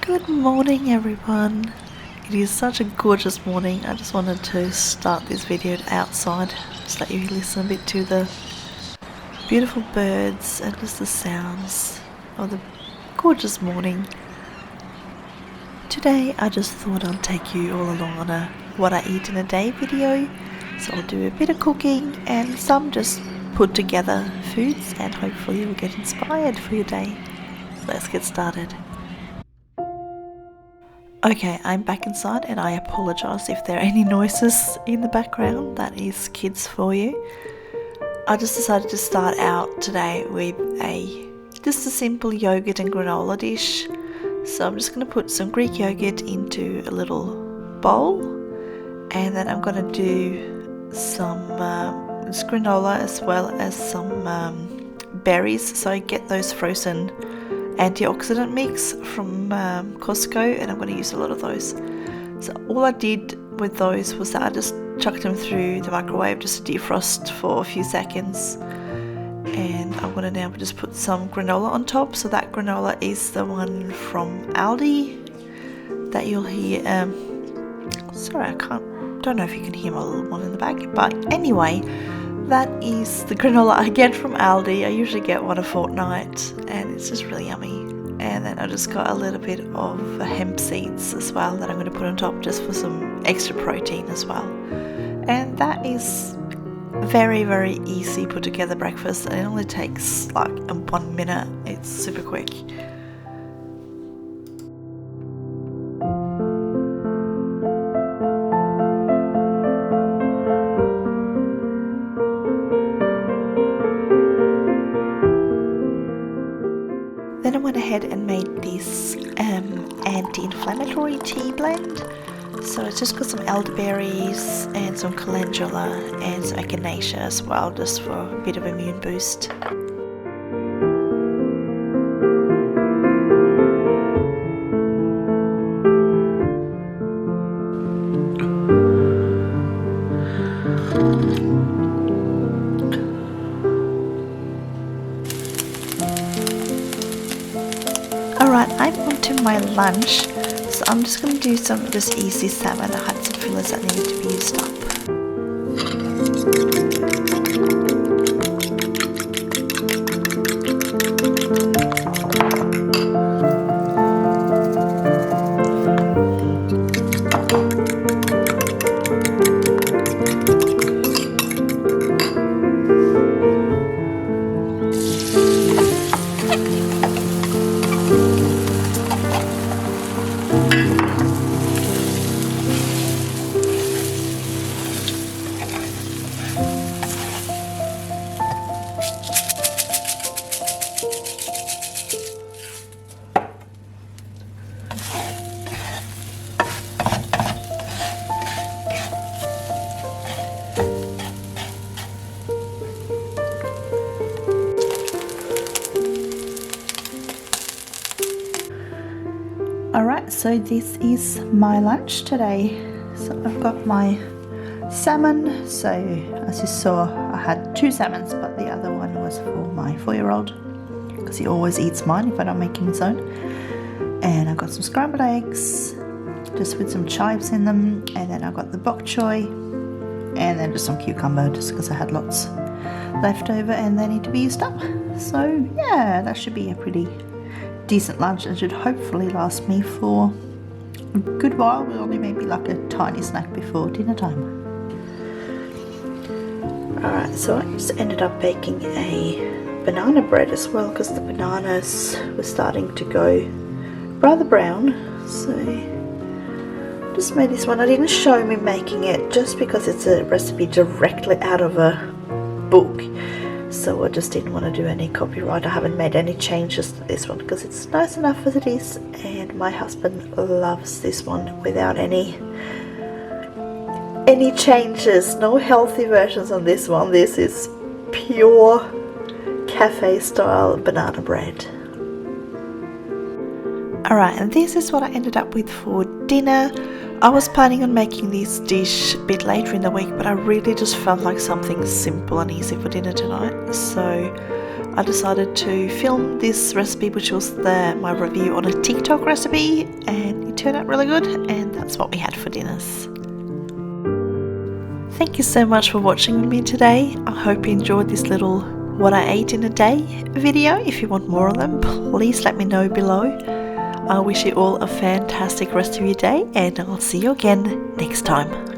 Good morning everyone. It is such a gorgeous morning. I just wanted to start this video outside so that you listen a bit to the beautiful birds and just the sounds of the gorgeous morning. Today I just thought I'd take you all along on a what I eat in a day video. So I'll do a bit of cooking and some just put together foods, and hopefully you'll get inspired for your day. Let's get started. Okay, I'm back inside and I apologise if there are any noises in the background. That is kids for you. I just decided to start out today with just a simple yogurt and granola dish. So I'm just going to put some Greek yogurt into a little bowl, and then I'm going to do some granola as well as some berries. So I get those frozen antioxidant mix from Costco, and I'm going to use a lot of those. So all I did with those was that I just chucked them through the microwave just to defrost for a few seconds, and I'm going to now just put some granola on top. So that granola is the one from Aldi that you'll hear. Sorry, don't know if you can hear my little one in the back, but anyway, that is the granola I get from Aldi. I usually get one a fortnight and it's just really yummy. And then I just got a little bit of hemp seeds as well that I'm going to put on top just for some extra protein as well. And that is very, very easy put together breakfast, and it only takes like 1 minute. It's super quick. Then I went ahead and made this anti-inflammatory tea blend. So it's just got some elderberries and some calendula and some echinacea as well, just for a bit of immune boost. Alright, I'm on to my lunch, so I'm just going to do some just easy salmon. I had some fillers that needed to be used up. Alright, so this is my lunch today. So I've got my salmon. So as you saw, I had 2 salmons, but the other one was for my 4-year-old because he always eats mine if I don't make him his own. And I've got some scrambled eggs just with some chives in them, and then I've got the bok choy and then just some cucumber just because I had lots left over and they need to be used up. So yeah, that should be a pretty decent lunch and should hopefully last me for a good while, with only maybe like a tiny snack before dinner time. Alright, so I just ended up baking a banana bread as well because the bananas were starting to go rather brown. So just made this one. I didn't show me making it just because it's a recipe directly out of a book. So I just didn't want to do any copyright. I haven't made any changes to this one because it's nice enough as it is, and my husband loves this one without any changes. No healthy versions on this one. This is pure cafe style banana bread. Alright, and this is what I ended up with for dinner. I was planning on making this dish a bit later in the week, but I really just felt like something simple and easy for dinner tonight. So I decided to film this recipe, which was my review on a TikTok recipe, and it turned out really good, and that's what we had for dinners. Thank you so much for watching with me today. I hope you enjoyed this little what I ate in a day video. If you want more of them, please let me know below. I wish you all a fantastic rest of your day, and I'll see you again next time.